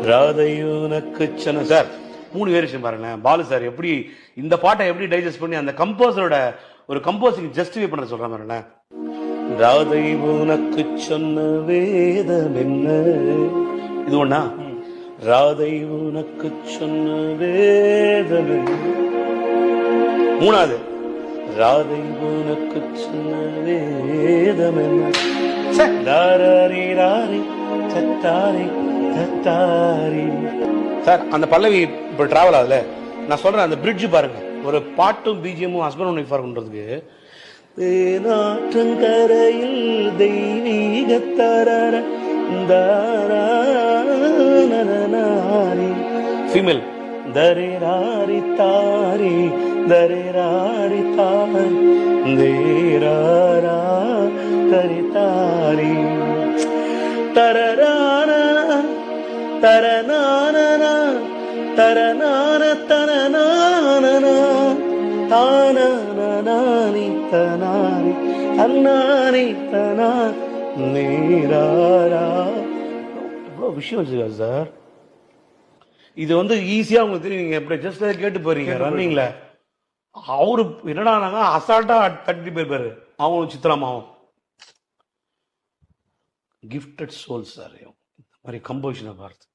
ராதை உனக்கு சொன்ன sir 3 variation பாருங்களேன். பாலு சார் எப்படி இந்த பாட்டை எப்படி டைஜஸ்ட் பண்ணி அந்த கம்போசரோட ஒரு கம்போசிங் ஜஸ்டிஃபை பண்ண சொல்றாங்க பாருங்களேன். ராதை உனக்கு சொன்ன வேதம் என்ன, இது ஒண்ணா? ராதை உனக்கு சொன்ன வேதம் என்ன. மூணாவது, ராதை உனக்கு சொன்ன வேதம் என்ன. சார் அந்த பல்லவி இப்போ டிராவல் ஆகுதுல, நான் சொல்றேன் அந்த பிரிட்ஜ் பாருங்க. ஒரு பாட்டும் பிஜிஎமும் ஹஸ்பண்ட் ஒய்ஃப் இருக்குன்றதுக்கு நாற்றங்கரையில் தெய்வீக தரர ஃபீமேல் தரே ராரி தாரி தரே ராரி தாரி தேரா தரி தாரி தரரான தரநான தரநான தனநான தானி தனானி அண்ணானி தனா நேராரா. எவ்வளோ விஷயம் வச்சுக்கா சார். இது வந்து ஈஸியா உங்களுக்கு தெரியும். நீங்க எப்படி ஜஸ்ட் கேட்டு போறீங்க ரன்னிங்ல. அவரு என்னடானாங்க அசால்ட்டா தட்டி போயிருப்பாரு. அவங்களும் சித்ராமாவும் கிஃப்டட் சோல் சார். இந்த மாதிரி கம்போசிஷனை பார்த்து